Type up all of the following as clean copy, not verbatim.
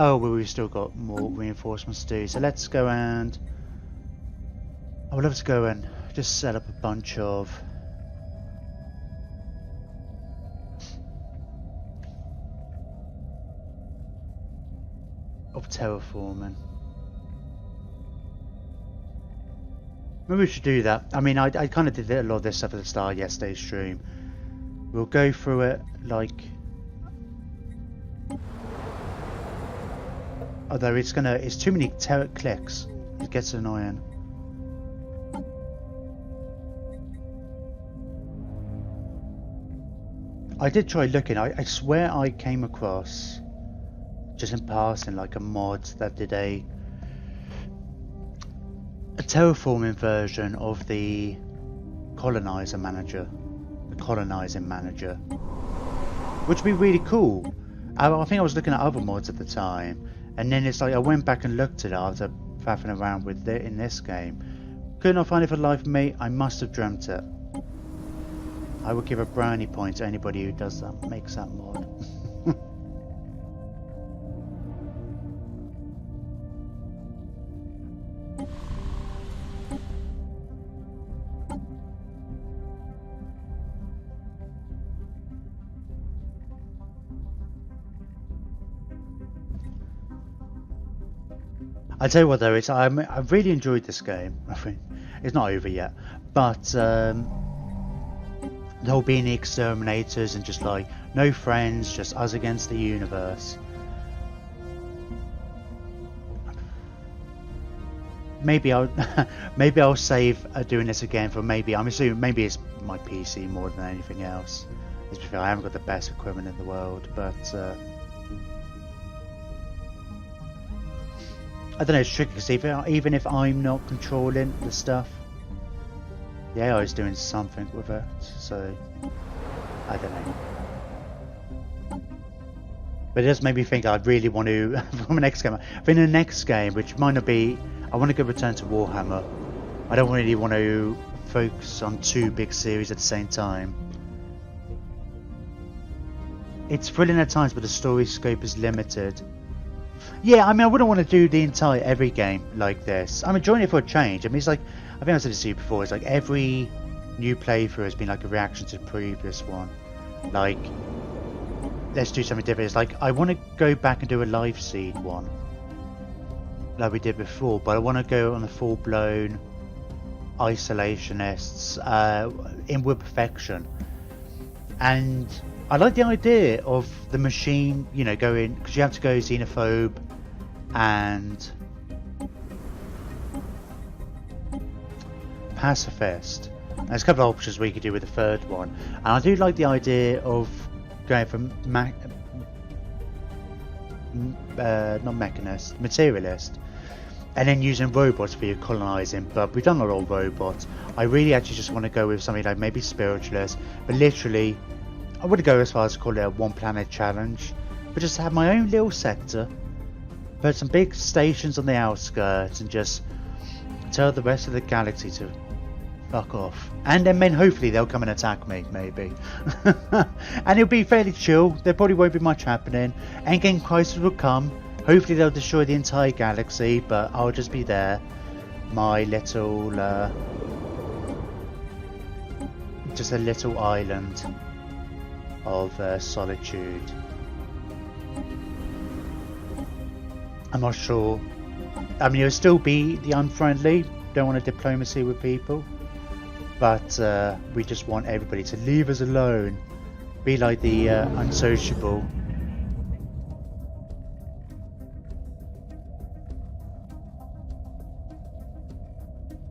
Oh, well, we've still got more reinforcements to do. So let's go and... I would love to go and just set up a bunch of... terraforming. Maybe we should do that. I mean, I kind of did a lot of this stuff at the start of yesterday's stream. We'll go through it like... Although it's too many clicks. It gets annoying. I did try looking. I swear I came across, just in passing, like a mod that did a terraforming version of the colonizing manager, which would be really cool. I think I was looking at other mods at the time, and then it's like I went back and looked at it after faffing around with it in this game. Could not find it for the life of me. I must have dreamt it. I would give a brownie point to anybody who does that, makes that mod. I tell you what though, I've really enjoyed this game. I think it's not over yet, but the whole being the Exterminators and just like no friends, just us against the universe. Maybe I'll save doing this again for I'm assuming maybe it's my PC more than anything else. It's because I haven't got the best equipment in the world, but. I don't know, it's tricky because even if I'm not controlling the stuff, the AI is doing something with it, so I don't know. But it does make me think I'd really want to, from the next game, I think the next game, which might not be, I want to go return to Warhammer. I don't really want to focus on two big series at the same time. It's thrilling at times, but the story scope is limited. Yeah, I mean, I wouldn't want to do the entire every game like this. I'm enjoying it for a change. I mean, it's like, I think I said this to you before, it's like every new playthrough has been like a reaction to the previous one. Like, let's do something different. It's like, I want to go back and do a live seed one, like we did before, but I want to go on a full-blown isolationists, inward perfection. And I like the idea of the machine, you know, going, because you have to go xenophobe and pacifist. And there's a couple of options we could do with the third one. And I do like the idea of going from not mechanist, materialist, and then using robots for your colonizing. But we've done a lot of robots. I really actually just want to go with something like maybe spiritualist, but literally I wouldn't go as far as to call it a one planet challenge, but just have my own little sector, put some big stations on the outskirts, and just tell the rest of the galaxy to fuck off. And then hopefully they'll come and attack me, maybe. And it'll be fairly chill, there probably won't be much happening. Endgame crisis will come, hopefully they'll destroy the entire galaxy, but I'll just be there, my little, just a little island of solitude. I'm not sure. I mean, it'll still be the unfriendly, don't want a diplomacy with people, but we just want everybody to leave us alone, be like the unsociable.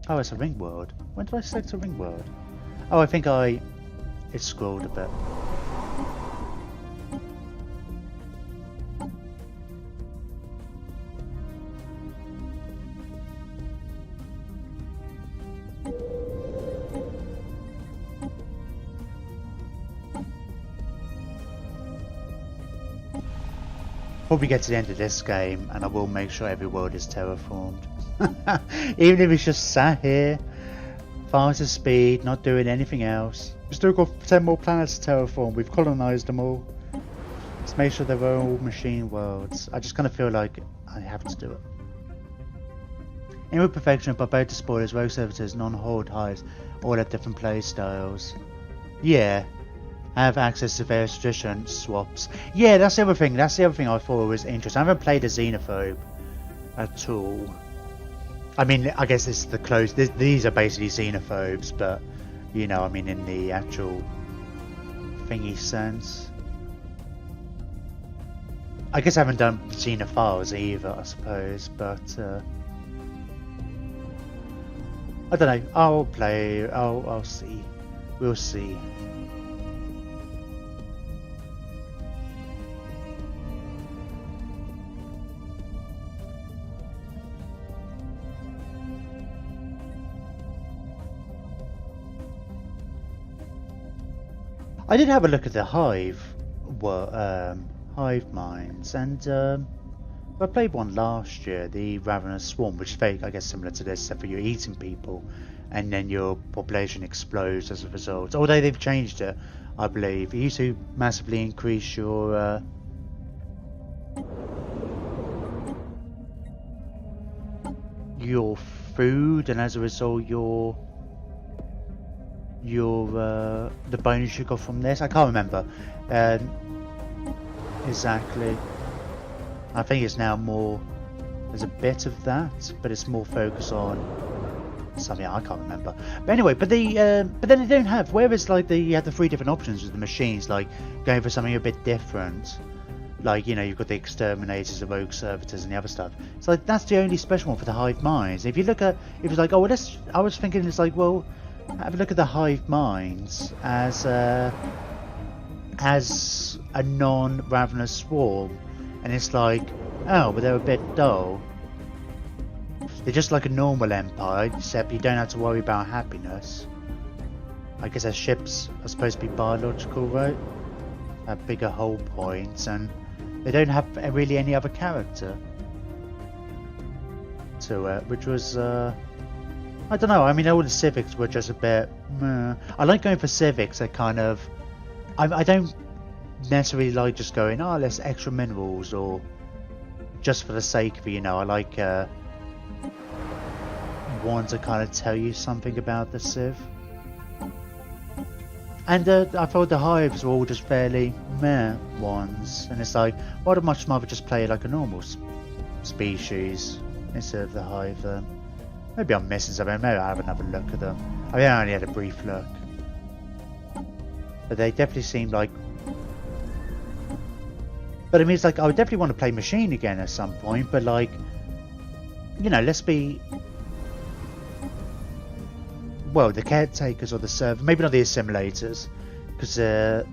Oh, it's a ring world. When did I select a ring world? Oh, I think it scrolled a bit. Probably get to the end of this game and I will make sure every world is terraformed. Even if it's just sat here, faster speed, not doing anything else. We've still got 10 more planets to terraform, we've colonised them all. Let's make sure they're all machine worlds. I just kind of feel like I have to do it. Inward perfection of Barboda spoilers, rogue servitors, non-horde hives, all have different play styles. Yeah. Have access to various tradition swaps. Yeah, that's the other thing. That's the other thing I thought was interesting. I haven't played a xenophobe at all. I mean, I guess it's the close. These are basically xenophobes, but you know, I mean, in the actual thingy sense. I guess I haven't done xenophiles either, I suppose, but I don't know. I'll play. I'll see. We'll see. I did have a look at the hive minds, and I played one last year, the Ravenous Swarm, which is very, I guess, similar to this, except for you're eating people, and then your population explodes as a result. Although they've changed it, I believe. It used to massively increase your food, and as a result, the bonus you got from this. I can't remember exactly. I think it's now more. There's a bit of that, but it's more focused on something I can't remember. But anyway, but then they don't have. Whereas like you have the 3 different options with the machines, like going for something a bit different. Like, you know, you've got the Exterminators, the Rogue Servitors, and the other stuff. So like, that's the only special one for the Hive Minds. If you look at, if it's like, oh, well, I was thinking it's like, well, have a look at the Hive Minds as a non-Ravenous Swarm, and it's like, oh, but they're a bit dull. They're just like a normal empire, except you don't have to worry about happiness. I guess their ships are supposed to be biological, right? Have bigger hull points, and they don't have really any other character to it, which was, I don't know, I mean, all the civics were just a bit, meh. I like going for civics that kind of, I don't necessarily like just going, oh, let's extra minerals, or just for the sake of it, you know. I like ones that kind of tell you something about the civ. And I thought the hives were all just fairly meh ones, and it's like, why would I much rather just play like a normal species instead of the hive? Maybe I'm missing something. Maybe I'll have another look at them. I mean, I only had a brief look, but they definitely seemed like. But I mean, it's like I would definitely want to play machine again at some point. But like, you know, let's be. Well, the caretakers or the server, maybe not the assimilators, because they're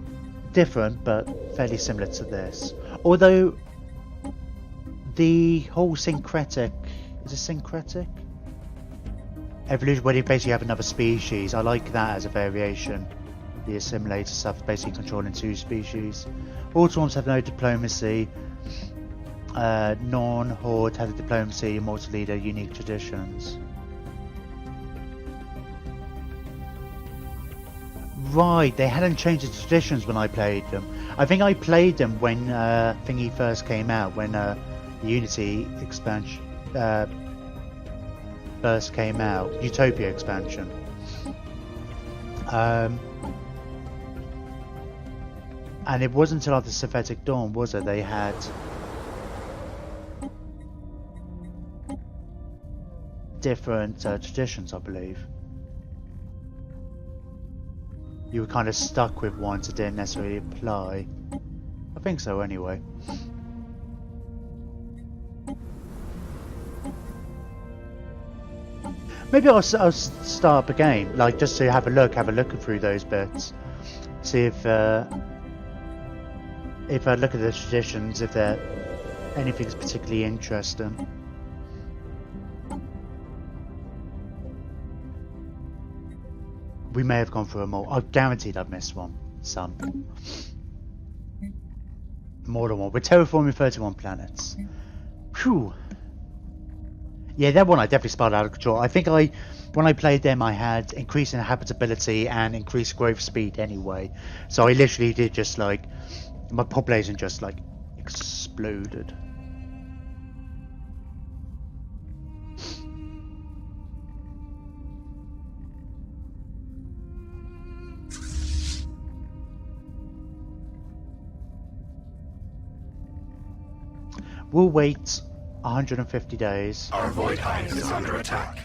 different but fairly similar to this. Although the whole syncretic, is it syncretic? Evolution, where you basically have another species, I like that as a variation. The assimilator stuff, basically controlling 2 species. All swarms have no diplomacy. Non-horde have the diplomacy, immortal leader, unique traditions. Right, they hadn't changed the traditions when I played them. I think I played them when Thingy first came out, when the Unity expansion first came out, Utopia expansion. And it wasn't until after Synthetic Dawn, was it? They had different traditions, I believe. You were kind of stuck with ones that didn't necessarily apply. I think so, anyway. Maybe I'll start up a game, like just to have a look through those bits, see if I look at the traditions, if they're anything's particularly interesting. We may have gone through them all. I'm guaranteed I've missed one. Some. More than one. We're terraforming 31 planets. Phew. Yeah, that one I definitely spiraled out of control. I think when I played them, I had increased habitability and increased growth speed anyway. So I literally did just like My population just like exploded. We'll wait 150 days. Our void hive is under attack.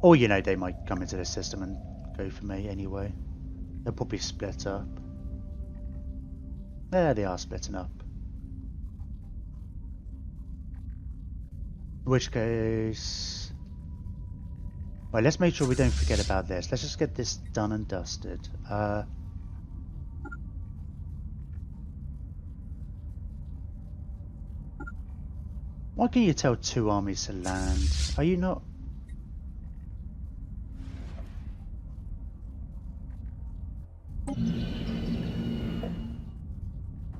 Or, you know, they might come into the system and go for me anyway. They'll probably split up. There they are, splitting up. In which case... Right, let's make sure we don't forget about this. Let's just get this done and dusted. Why can you tell two armies to land? Are you not...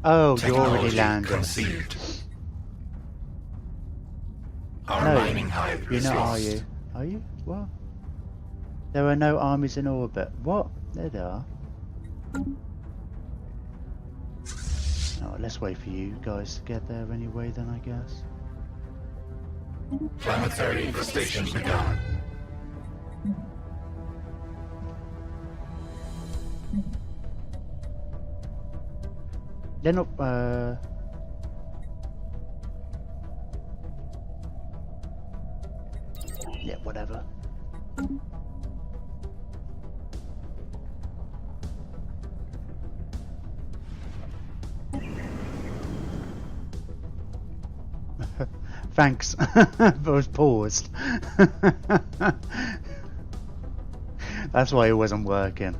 Oh, you're already landed. Conceived. Our No, mining hive you're is not, lost. are you? Are you? What? There are no armies in orbit. What? There they are. Oh, let's wait for you guys to get there anyway then, I guess. Planetary infestation begun. They're not, yeah, whatever. Thanks. I was paused. That's why it wasn't working.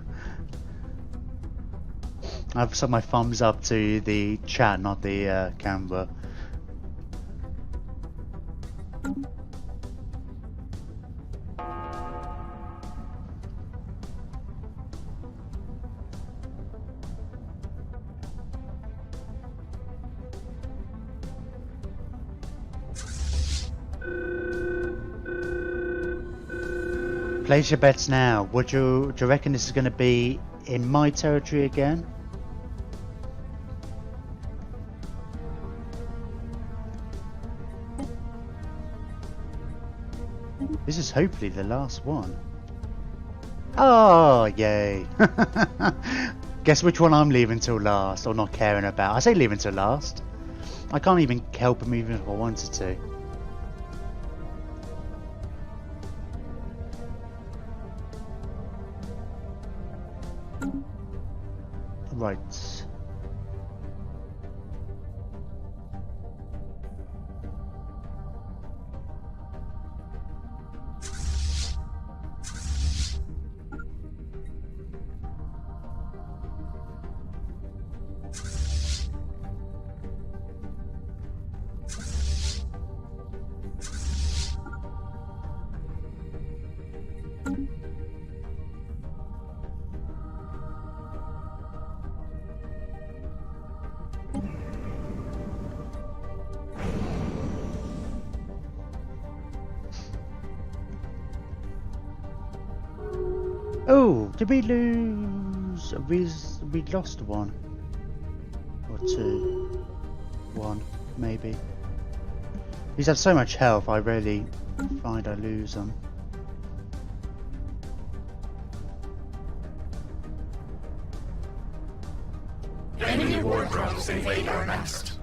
I've set my thumbs up to the chat, not the camera. Place your bets now. Do you reckon this is going to be in my territory again? This is hopefully the last one. Oh, yay. Guess which one I'm leaving till last, or not caring about. I say leaving till last. I can't even help them even if I wanted to. Right. Oh, did we lose? We lost one or two, one maybe. These have so much health. I really find I lose them. Enemy war drones invade our nest.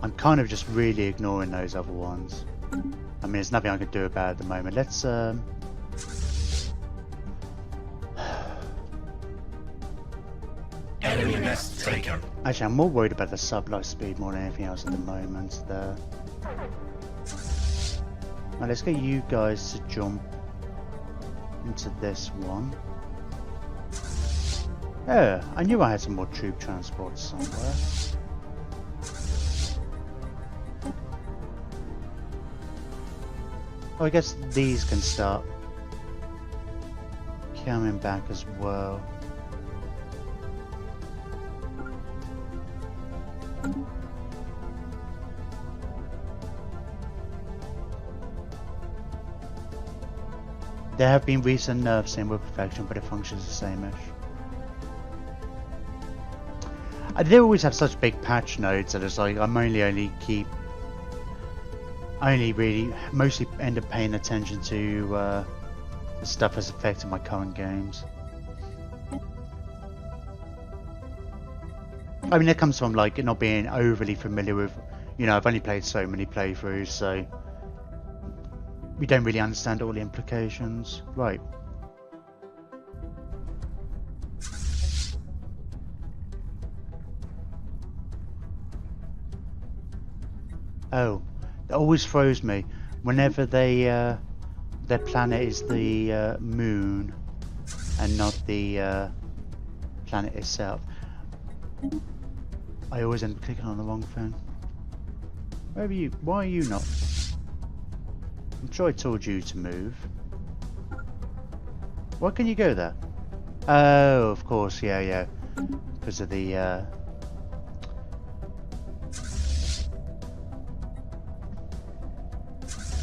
I'm kind of just really ignoring those other ones. I mean, there's nothing I can do about it at the moment. Let's Enemy nest taken. actually, I'm more worried about the sublight speed more than anything else at the moment. There. Right, let's get you guys to jump into this one. Oh, I knew I had some more troop transport somewhere. Oh, I guess these can start coming back as well. There have been recent nerfs in with perfection, but it functions the same-ish. They always have such big patch notes that it's like I'm only really mostly end up paying attention to the stuff that's affecting my current games. I mean, it comes from like not being overly familiar with, you know, I've only played so many playthroughs, so we don't really understand all the implications. Right. Oh, it always throws me whenever their planet is the moon and not the planet itself. I always end up clicking on the wrong thing. Where are you? Why are you not? I'm sure I told you to move. Why can you go there? Oh, of course, yeah. Because of the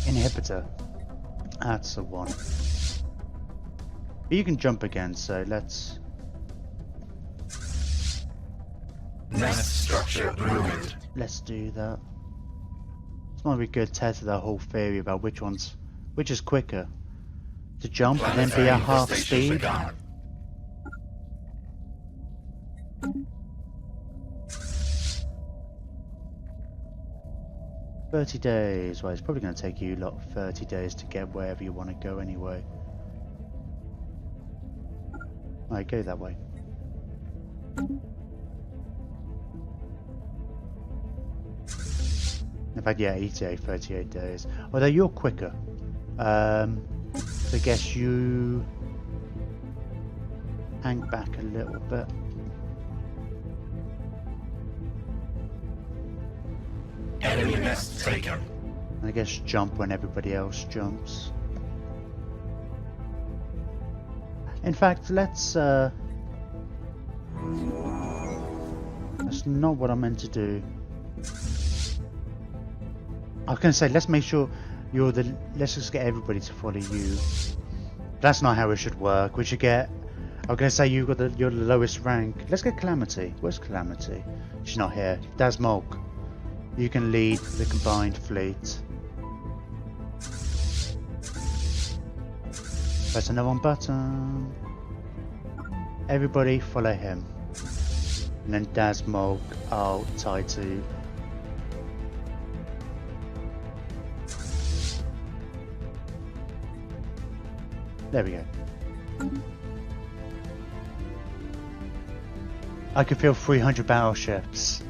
inhibitor. That's the one. But you can jump again, so let's... Nest structure ruined. Let's do that. It's not a good test of the whole theory about which is quicker. To jump and then be at half speed. 30 days. Well, it's probably going to take you 30 days to get wherever you want to go anyway. Alright, go that way. In fact, yeah, 38 days. Although you're quicker. So I guess you hang back a little bit. Enemy nest taken. And I guess jump when everybody else jumps. In fact, that's not what I meant to do. I was going to say, let's make sure let's just get everybody to follow you. That's not how it should work. We should get... I was going to say you're the lowest rank. Let's get Calamity. Where's Calamity? She's not here. Dasmog. You can lead the combined fleet. Press another one button. Everybody follow him. And then Dasmog, I'll tie to... There we go. I could feel 300 battleships.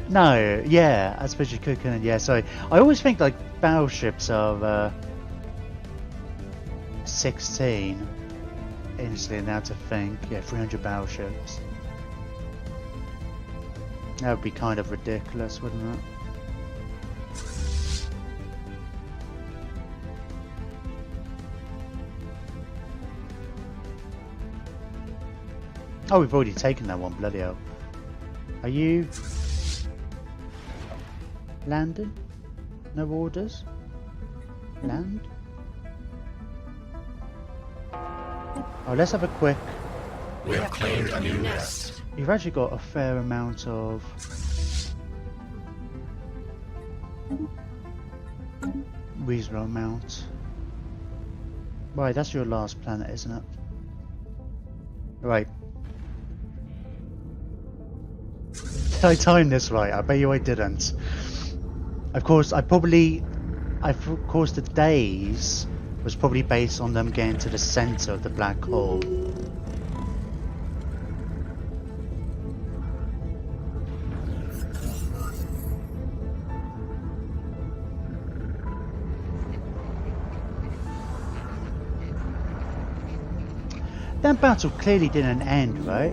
No, yeah, I suppose you could, couldn't you? Yeah, sorry. I always think like battleships are 16. Instantly now to think, yeah, 300 battleships. That would be kind of ridiculous, wouldn't it? Oh, we've already taken that one, bloody hell. Are you... landing? No orders? Land? Oh, let's have a quick... We have claimed a new nest. You've actually got a fair amount of... reasonable amount. Right, that's your last planet, isn't it? Right. Did I time this right? I bet you I didn't. Of course, of course the days was probably based on them getting to the center of the black hole. That battle clearly didn't end, right?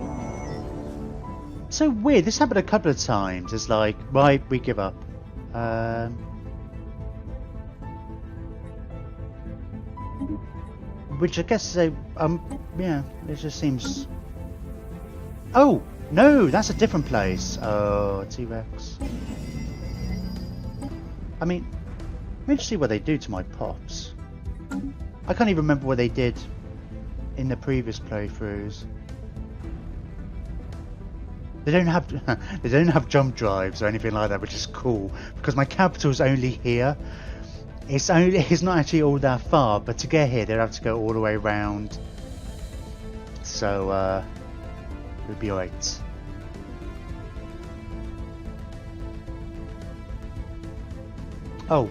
So weird, this happened a couple of times. It's like, right, we give up. Which I guess they, yeah, it just seems... Oh, no, that's a different place. Oh, T-Rex. I mean, let me just see what they do to my pops. I can't even remember what they did in the previous playthroughs. They don't have they don't have jump drives or anything like that, which is cool because my capital's only here. It's not actually all that far, but to get here they'd have to go all the way around. So we'll be alright. Oh,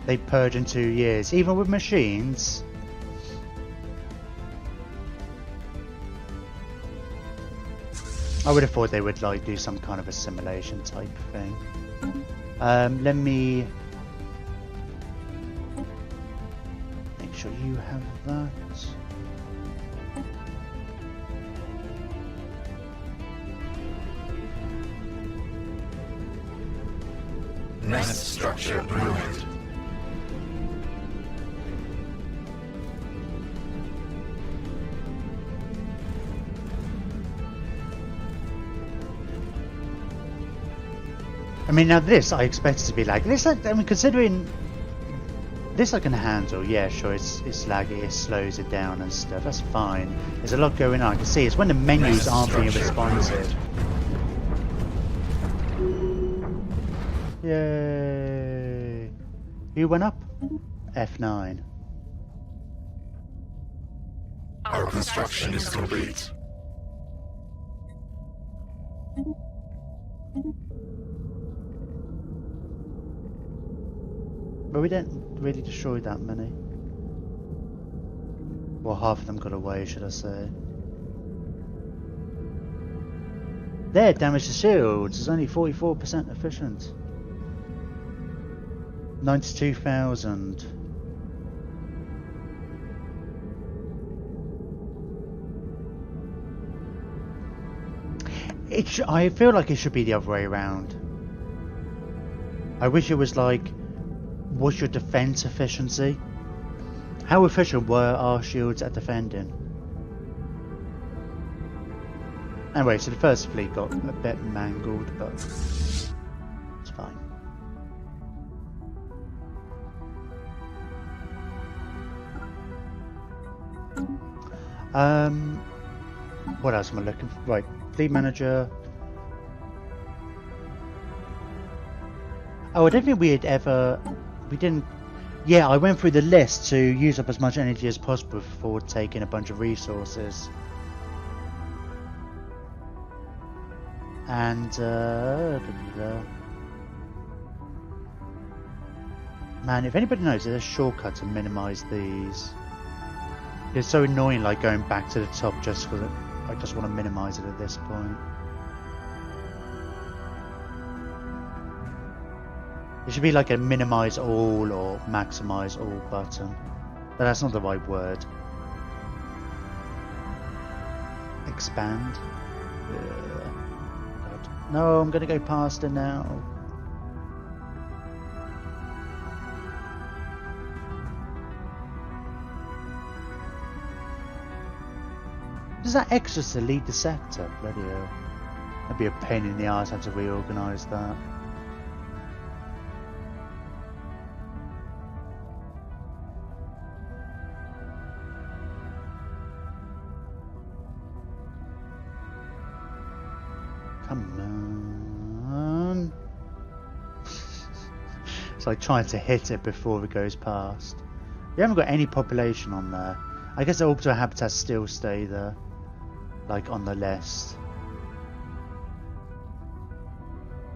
they purge in 2 years, even with machines. I would have thought they would like do some kind of a simulation type thing. Let me make sure you have that. Nest structure ruined. I mean, now this I expect it to be like this. I mean, considering this I can handle. Yeah, sure, it's laggy, it slows it down and stuff. That's fine. There's a lot going on. I can see it's when the menus aren't being responsive. Yay! You went up? F9. Our construction is complete. But we didn't really destroy that many. Well, half of them got away, should I say. There, damage to shields is only 44% efficient. 92,000. I feel like it should be the other way around. I wish it was like, what's your defense efficiency? How efficient were our shields at defending? Anyway, so the first fleet got a bit mangled, but it's fine. What else am I looking for? Right, fleet manager. Oh, I don't think we didn't. Yeah, I went through the list to use up as much energy as possible before taking a bunch of resources. And man, if anybody knows, there's a shortcut to minimize these. It's so annoying, like going back to the top just because I just want to minimize it at this point. It should be like a minimize all or maximize all button, but that's not the right word. Expand. God. No, I'm gonna go past it now. Does that extra to lead the sector? Bloody hell. That'd be a pain in the arse, have to reorganise that. Come on. It's like trying to hit it before it goes past. You haven't got any population on there. I guess the orbital habitats still stay there, like on the list.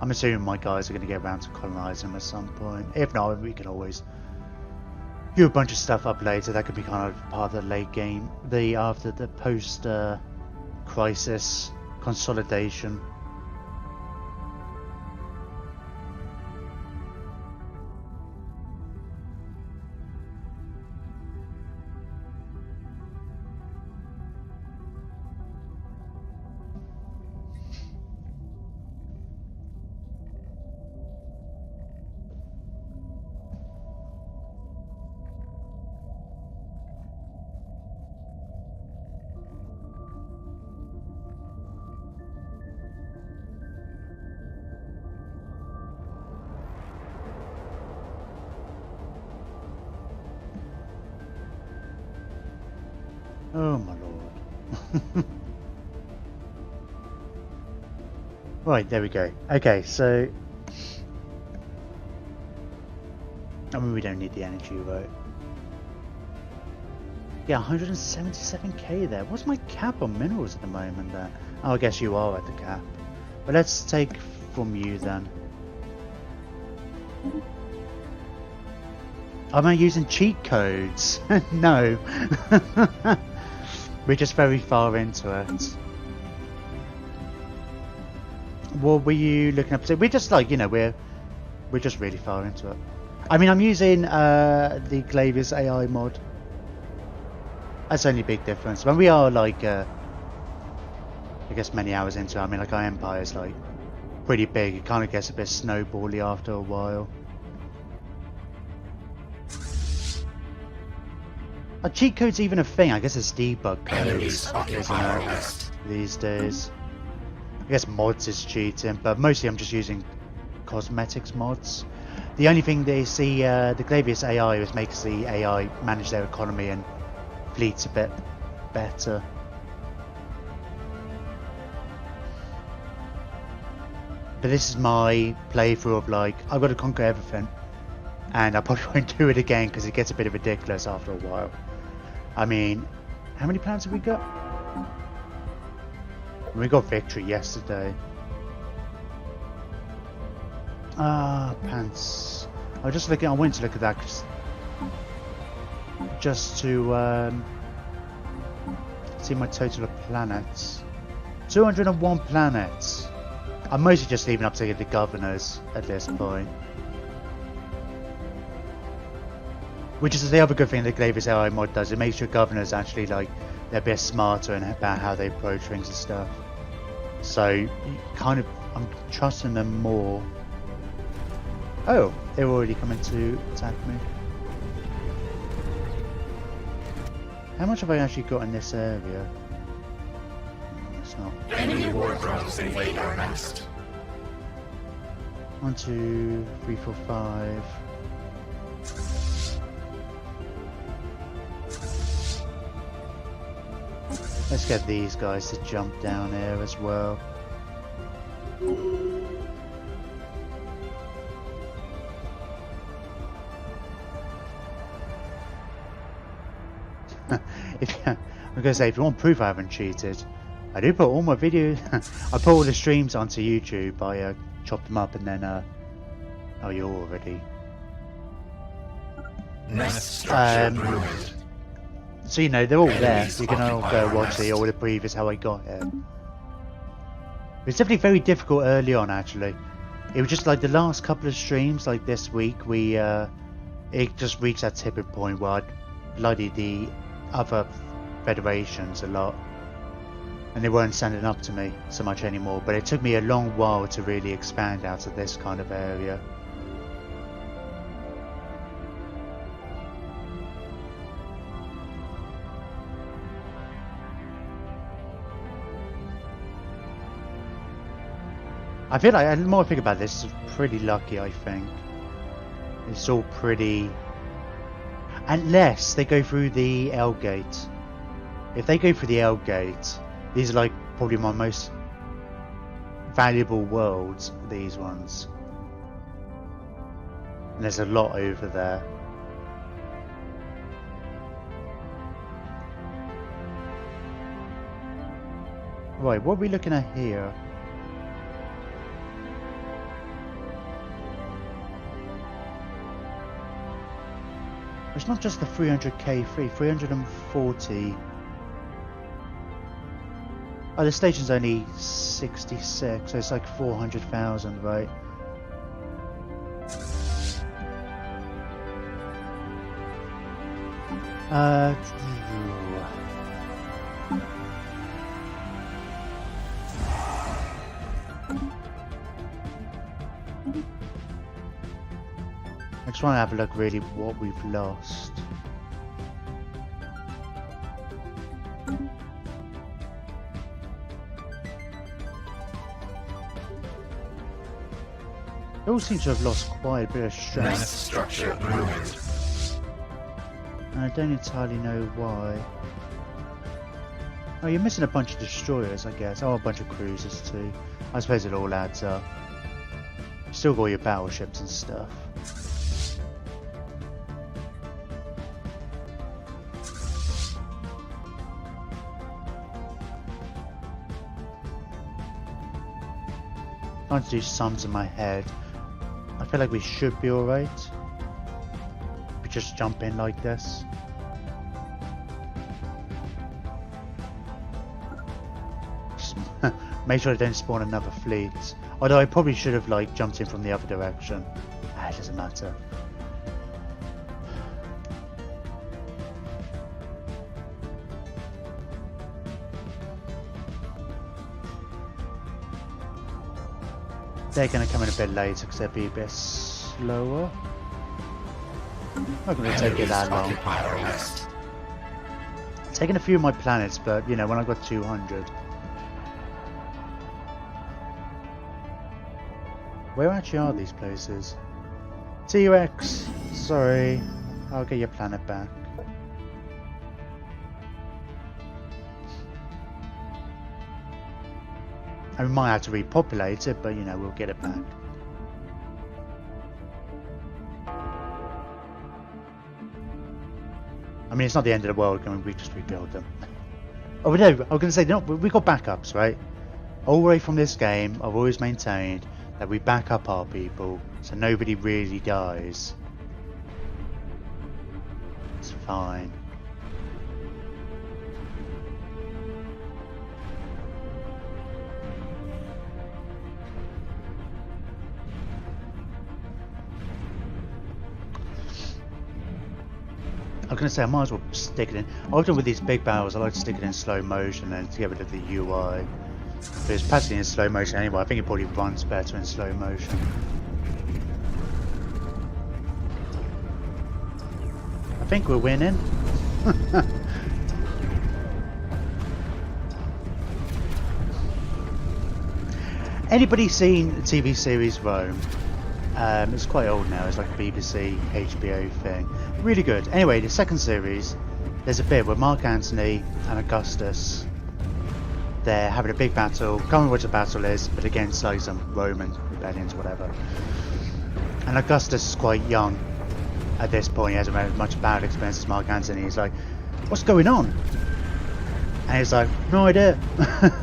I'm assuming my guys are going to get around to colonising them at some point. If not, we can always do a bunch of stuff up later. That could be kind of part of the late game, after the post crisis consolidation. Oh my lord. Right, there we go. Okay, so... I mean, we don't need the energy, right? Yeah, 177k there. What's my cap on minerals at the moment there? Oh, I guess you are at the cap. But let's take from you then. Am I using cheat codes? No. We're just very far into it. What were you looking up to? We're just like, you know, we're just really far into it. I mean, I'm using the Glavius AI mod. That's the only big difference. When we are like, I guess many hours into it, I mean, like our Empire's like pretty big. It kind of gets a bit snowbally after a while. Are cheat codes even a thing? I guess it's debug codes, isn't it, these days? I guess mods is cheating, but mostly I'm just using cosmetics mods. The only thing they see, the Glavius AI is makes the AI manage their economy and fleets a bit better. But this is my playthrough of like, I've got to conquer everything. And I probably won't do it again because it gets a bit ridiculous after a while. I mean, how many planets have we got? We got victory yesterday. Ah, pants. I just looking. I went to look at that just to see my total of planets. 201 planets. I'm mostly just leaving up to the governors at this point. Which is the other good thing that Glavius AI mod does. It makes your governors actually like they're a bit smarter about how they approach things and stuff. So kind of, I'm trusting them more. Oh, they're already coming to attack me. How much have I actually got in this area? It's not. Enemy war drones invade our nest. 1, 2, 3, 4, 5. Let's get these guys to jump down here as well. I'm gonna say, if you want proof I haven't cheated, I do put all my videos. I put all the streams onto YouTube. I chop them up and then. Oh, you're already. Nest structure ruined. So you know they're all there. You can all go watch all the previous how I got here. It's definitely very difficult early on. Actually, it was just like the last couple of streams, like this week, we it just reached that tipping point where I bloodied the other federations a lot, and they weren't standing up to me so much anymore. But it took me a long while to really expand out of this kind of area. I feel like, the more I think about this, it's pretty lucky, I think. It's all pretty... Unless they go through the L gate. If they go through the L gate, these are like probably my most valuable worlds, these ones. And there's a lot over there. Right, what are we looking at here? It's not just the 300k free, 340. Oh, the station's only 66, so it's like 400,000, right? I just want to have a look really what we've lost. They all seem to have lost quite a bit of strength. Nest structure ruined. And I don't entirely know why. Oh, you're missing a bunch of destroyers, I guess. Oh, a bunch of cruisers too. I suppose it all adds up. Still got your battleships and stuff. Trying to do sums in my head. I feel like we should be alright. We just jump in like this. Just make sure I don't spawn another fleet. Although I probably should have like jumped in from the other direction. It doesn't matter. They're going to come in a bit later because they'll be a bit slower. Not going to take it that long. Taking a few of my planets, but you know, when I got 200. Where actually are these places? T-Rex! Sorry, I'll get your planet back. And we might have to repopulate it, but you know, we'll get it back. I mean, it's not the end of the world, we just rebuild them. Oh no, I was going to say, no, we got backups, right? All the way from this game, I've always maintained that we back up our people, so nobody really dies. It's fine. I was going to say, I might as well stick it in. Often with these big battles, I like to stick it in slow motion and to get rid of the UI. But it's passing in slow motion anyway. I think it probably runs better in slow motion. I think we're winning. Anybody seen the TV series Rome? It's quite old now. It's like a BBC, HBO thing. Really good. Anyway, the second series, there's a bit where Mark Antony and Augustus, they're having a big battle. Can't remember what the battle is, but against like some Roman rebellions, whatever. And Augustus is quite young at this point. He hasn't had much bad experience as Mark Antony. He's like, "What's going on?" And he's like, "No idea."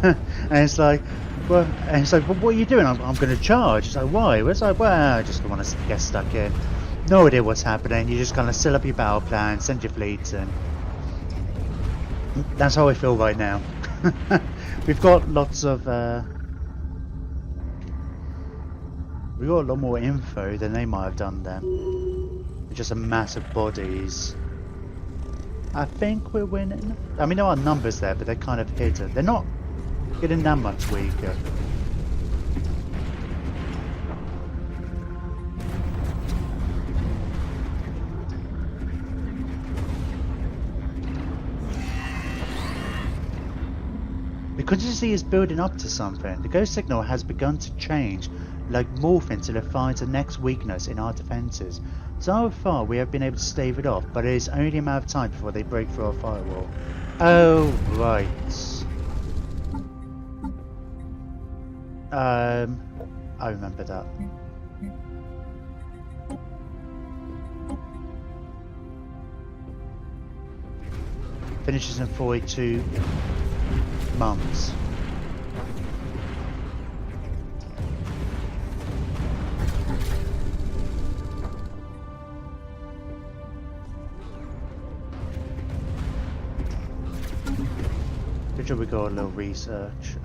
And it's like, well, and it's like, "Well, what are you doing?" I'm going to charge. It's like, "Why?" Well, it's like, "Well, I just don't want to get stuck in." No idea what's happening. You just kind of set up your battle plan, send your fleets in. That's how I feel right now. We've got lots of we got a lot more info than they might have done then. It's just a mass of bodies. I think we're winning. I mean, there are numbers there, but they're kind of hidden. They're not getting that much weaker. The contingency is building up to something. The ghost signal has begun to change, like morph until it finds the next weakness in our defences. So far we have been able to stave it off, but it is only a matter of time before they break through our firewall. Oh, right. I remember that. Finishes in 42 months. Good job we got a little research.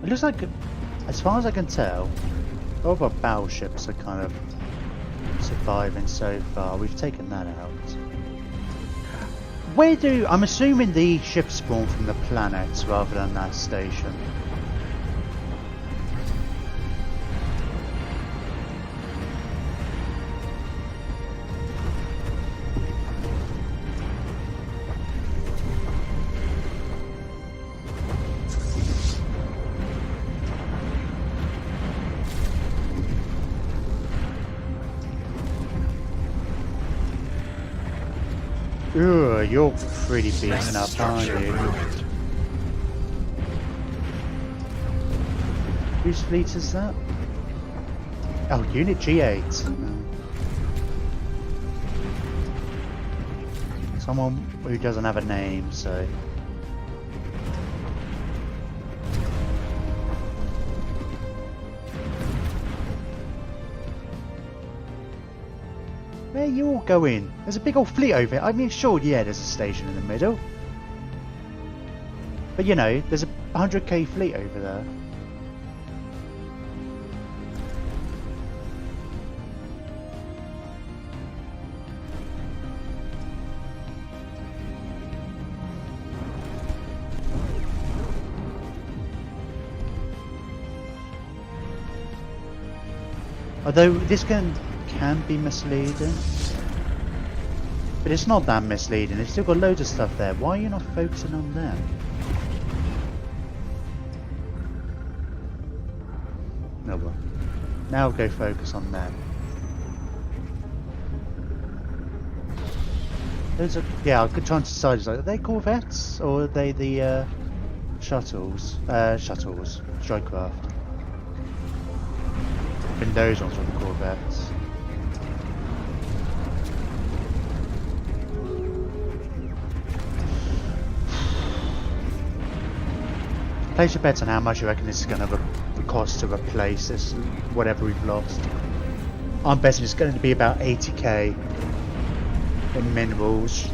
It looks like, as far as I can tell, all of our battleships are kind of surviving so far. We've taken that out. I'm assuming the ships spawn from the planets rather than that station. Ugh, you're pretty beaten up, aren't you? Whose fleet is that? Oh, Unit G8. Someone who doesn't have a name, so... Where are you all going? There's a big old fleet over here. I mean, sure, yeah, there's a station in the middle. But you know, there's a 100k fleet over there. Although this can be misleading, but it's not that misleading. It's still got loads of stuff there. Why are you not focusing on them? No, well, now go focus on them. Yeah, I could try and decide. Like, are they corvettes or are they the shuttles? Shuttles, strike craft. And those ones were the corvettes. Place your bets on how much you reckon this is going to cost to replace this, whatever we've lost. I'm betting it's going to be about 80k in minerals.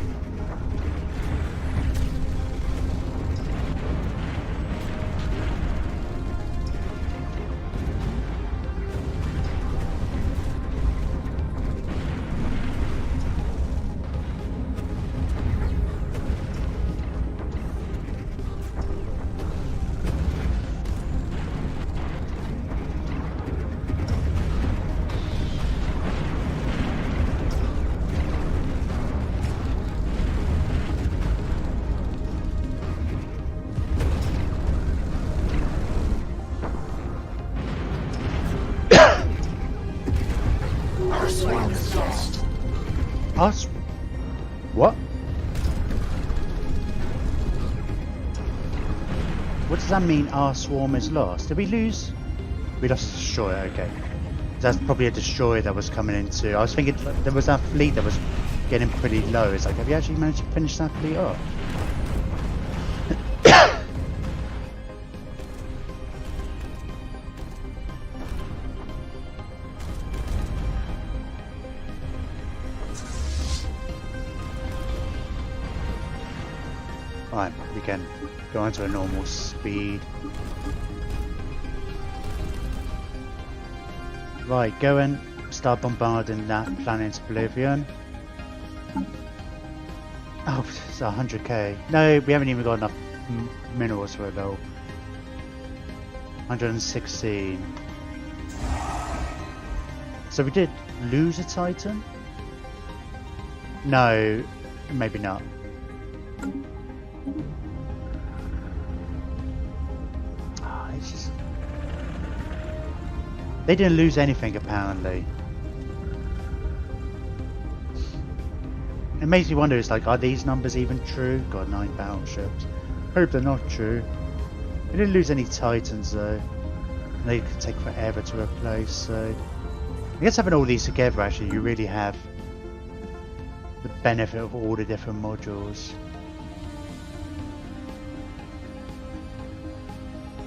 Us? What? What does that mean our swarm is lost? Did we lose? We lost a destroyer, okay. That's probably a destroyer that was coming into... I was thinking there was that fleet that was getting pretty low. It's like, have you actually managed to finish that fleet off? Right, we can go on to a normal speed. Right, go and start bombarding that planet Oblivion. Oh, it's 100k. No, we haven't even got enough minerals for it though. 116. So we did lose a Titan? No, maybe not. They didn't lose anything apparently. It makes me wonder, it's like, are these numbers even true? Got 9 battleships. Hope they're not true. They didn't lose any Titans though. And they could take forever to replace, so... I guess having all these together actually, you really have the benefit of all the different modules.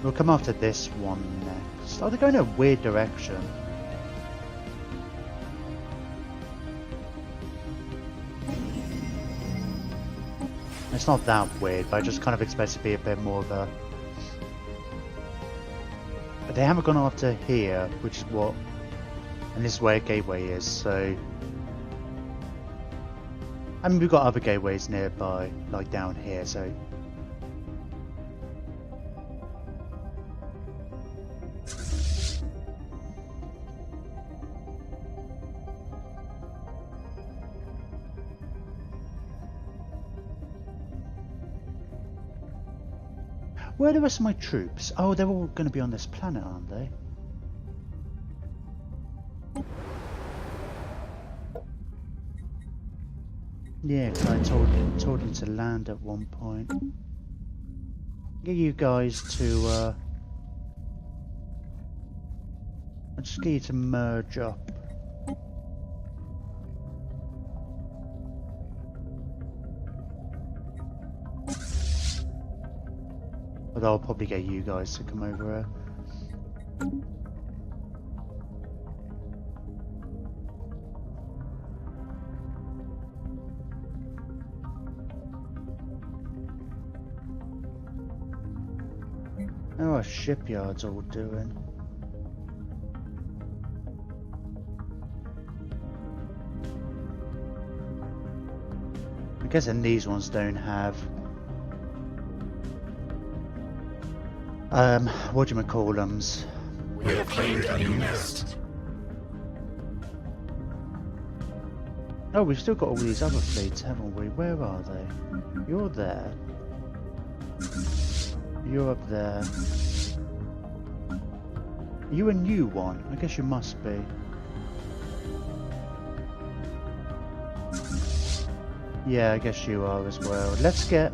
We'll come after this one next. Oh, they're going in a weird direction. It's not that weird, but I just kind of expect it to be a bit more of a... But they haven't gone after here, which is what... And this is where a gateway is, so... I mean, we've got other gateways nearby, like down here, so... Where are the rest of my troops? Oh, they're all going to be on this planet, aren't they? Yeah, because I told him to land at one point. Get you guys to I'll just get you to merge up. Although I'll probably get you guys to come over here. How are shipyards all doing? I'm guessing these ones don't have whatchamacallums. We have claimed a new nest. Oh, we've still got all these other fleets, haven't we? Where are they? You're there. You're up there. Are you a new one? I guess you must be. Yeah, I guess you are as well. Let's get...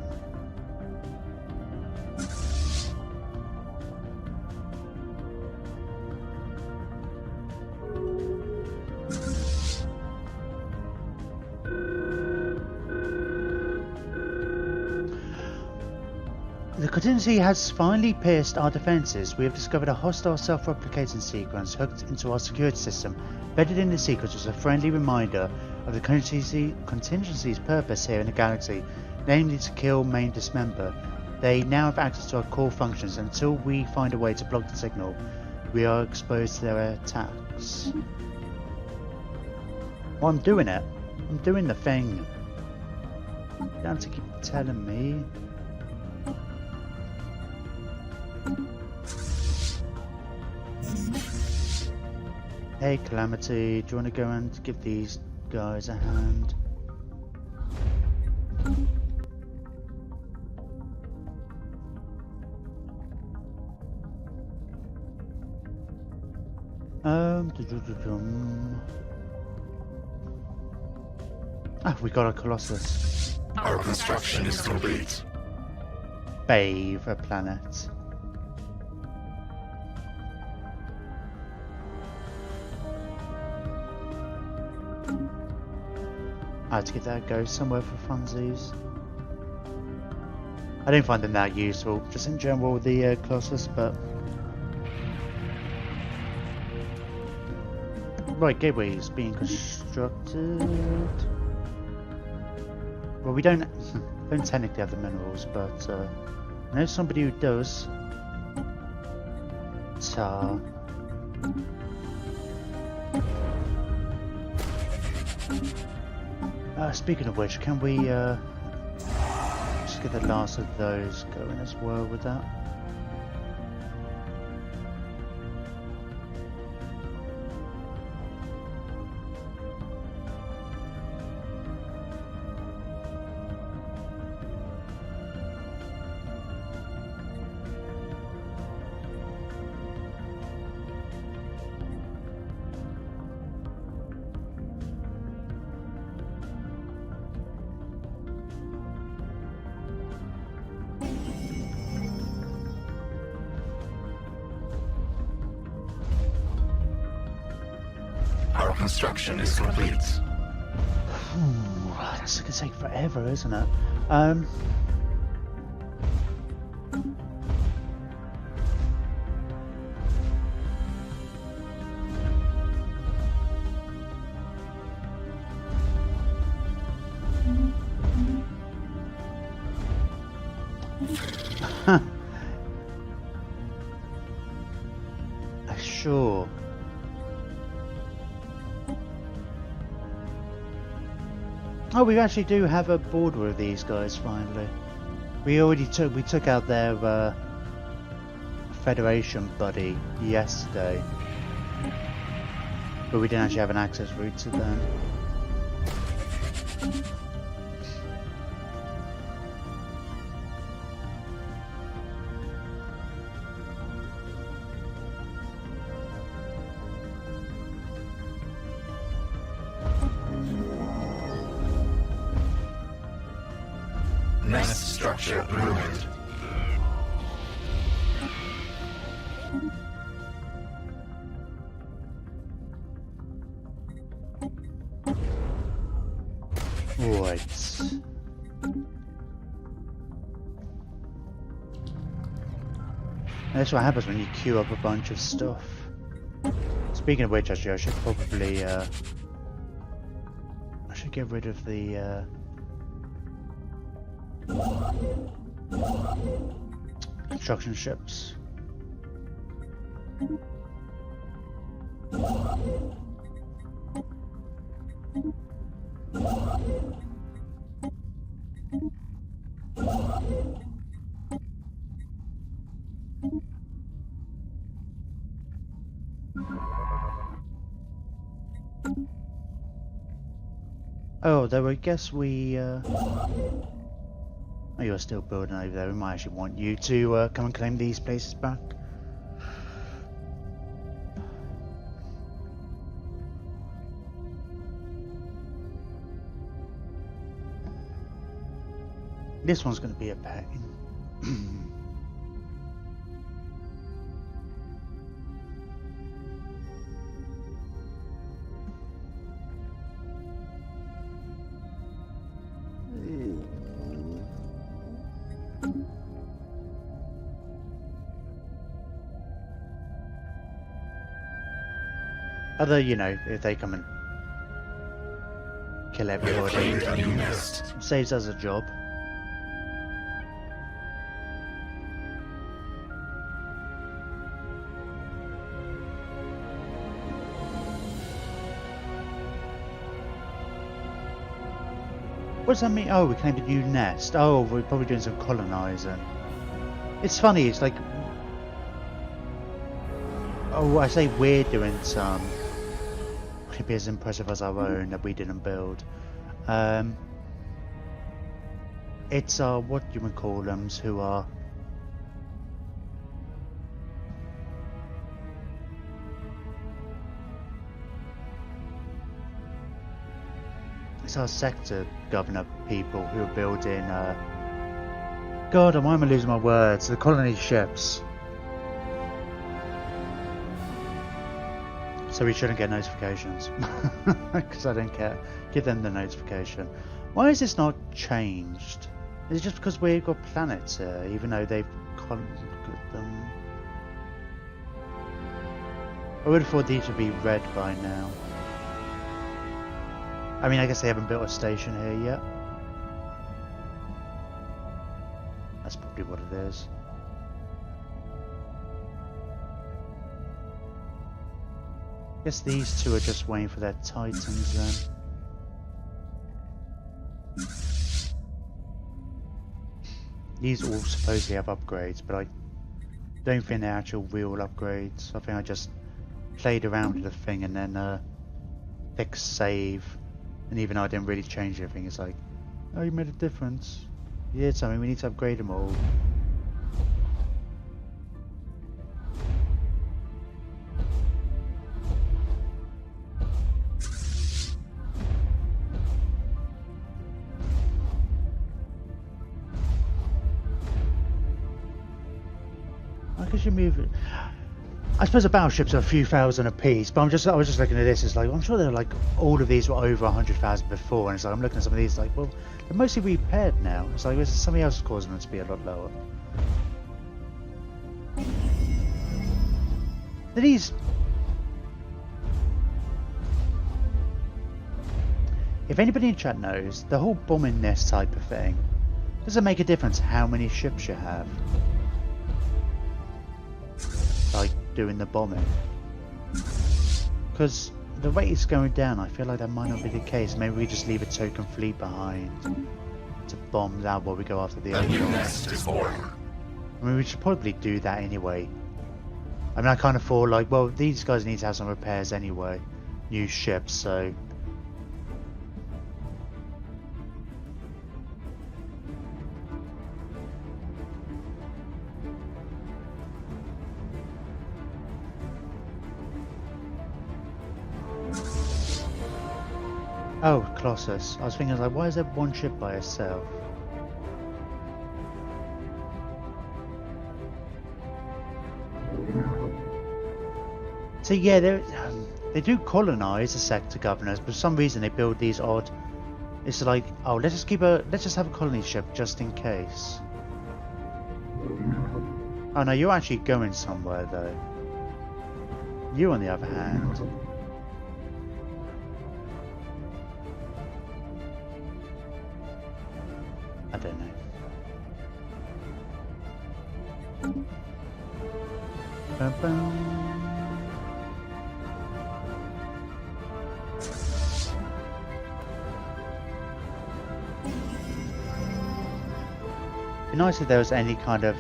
The contingency has finally pierced our defences. We have discovered a hostile self-replicating sequence hooked into our security system. Embedded in the sequence was a friendly reminder of the contingency's purpose here in the galaxy, namely to kill, maim, dismember. They now have access to our core functions. Until we find a way to block the signal, we are exposed to their attacks. Well, I'm doing it. I'm doing the thing. You don't have to keep telling me. Hey Calamity, do you want to go and give these guys a hand? Ah, we got a Colossus. Our construction is complete. Favorite planet. I had to get that go somewhere for funsies. I don't find them that useful, just in general with the Colossus, but... Right, gateways being constructed... Well, we don't technically have the minerals, but I know somebody who does. Tar. Speaking of which, can we just get the last of those going as well with that? Construction is complete. Ooh, that's gonna take forever, isn't it? Sure. Oh, we actually do have a border with these guys finally. We took out their Federation buddy yesterday, but we didn't actually have an access route to them. Structure ruined. Right. That's what happens when you queue up a bunch of stuff. Speaking of which, actually, I should probably I should get rid of the construction ships. Oh, though I guess we oh, you're still building over there. We might actually want you to come and claim these places back. This one's going to be a pain. Although, you know, if they come and kill everybody, saves us a job. What does that mean? Oh, we claimed a new nest. Oh, we're probably doing some colonizing. It's funny, it's like... Oh, I say we're doing some... Could be as impressive as our own that we didn't build. It's our, what you would call them, who are... It's our sector governor people who are building, God, why am I losing my words? The colony ships. So we shouldn't get notifications. Because I don't care. Give them the notification. Why is this not changed? Is it just because we've got planets here, even though they've conquered them? I would have thought these would be red by now. I mean, I guess they haven't built a station here yet. That's probably what it is. I guess these two are just waiting for their titans then. These all supposedly have upgrades, but I don't think they're actual real upgrades. I think I just played around with the thing and then click save. And even though I didn't really change anything, it's like, oh, you made a difference. You did something, we need to upgrade them all. How could you move it? I suppose the battleships are a few thousand apiece, but I was just looking at this. It's like, I'm sure they're like all of these were over 100,000 before, and it's like I'm looking at some of these like, well, they're mostly repaired now. It's like there's something else causing them to be a lot lower. Are these? If anybody in chat knows, the whole bombing nest type of thing, does it make a difference how many ships you have? Like doing the bombing, because the rate is going down. I feel like that might not be the case. Maybe we just leave a token fleet behind to bomb that while we go after the other ones. I mean, we should probably do that anyway. I mean, I kind of thought like, well, these guys need to have some repairs anyway, new ships, so oh, Colossus. I was thinking like, why is there one ship by itself? So yeah, they do colonize the sector governors, but for some reason they build these odd. It's like, oh, let's just have a colony ship just in case. Oh no, you're actually going somewhere though. You, on the other hand, I don't know. Bum, bum. It'd be nice if there was any kind of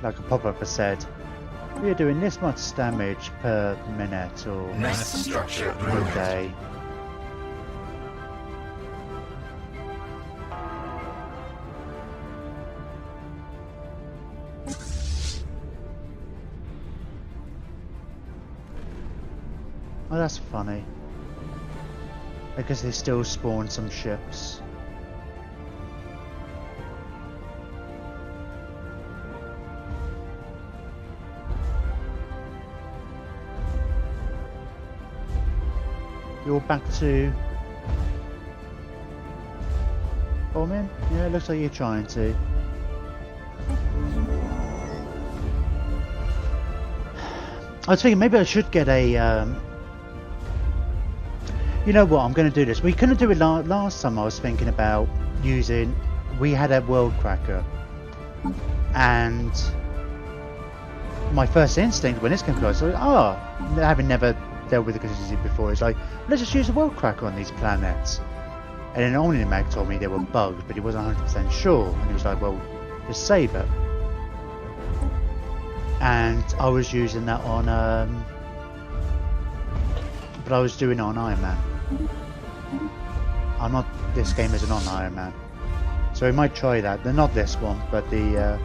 like a pop-up that said, we're doing this much damage per minute or Nest structure per moved. day. Oh, that's funny. Because they still spawn some ships. You're back to bombing? Yeah, it looks like you're trying to. I was thinking maybe I should get a you know what, I'm going to do this. We couldn't do it last time. I was thinking about using, we had a world cracker, and my first instinct when this came close, I was like, having never dealt with the contingency before, it's like, let's just use a world cracker on these planets. And then Omnimac told me they were bugged, but he wasn't 100% sure, and he was like, well, just save it. And I was using that on but I was doing it on Iron Man. I'm not, this game isn't on Iron Man, so we might try that. They're not this one, but the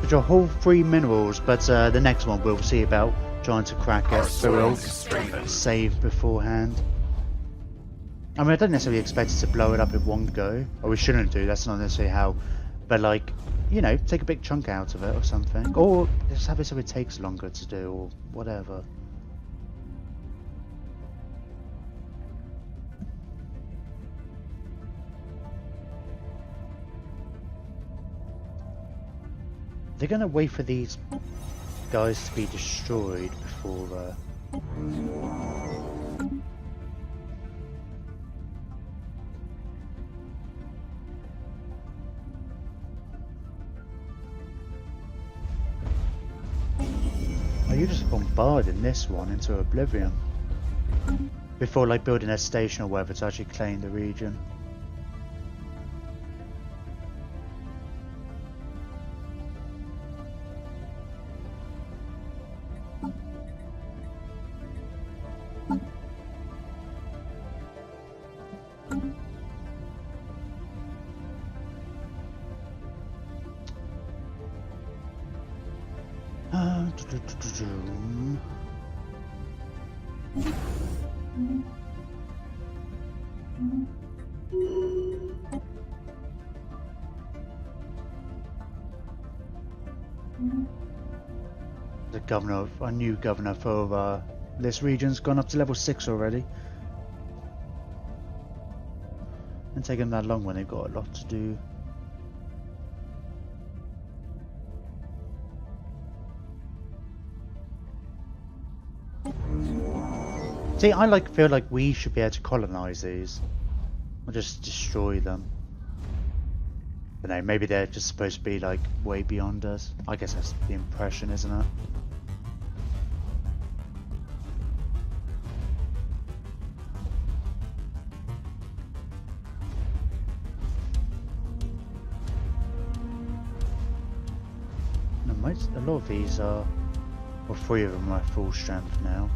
which are whole 3 minerals, but the next one we'll see about trying to crack it, so we'll save beforehand. I mean, I don't necessarily expect it to blow it up in one go, or we shouldn't do, that's not necessarily how, but like, you know, take a big chunk out of it or something, or just have it so it takes longer to do, or whatever. They're gonna wait for these guys to be destroyed before oh, you're just bombarding this one into oblivion before like building a station or whatever to actually claim the region. The governor, a new governor for this region's gone up to level 6 already. And taking that long when they've got a lot to do. See, I feel like we should be able to colonize these, or just destroy them. I don't know, maybe they're just supposed to be like way beyond us. I guess that's the impression, isn't it? A lot of these are, well, 3 of them are full strength now.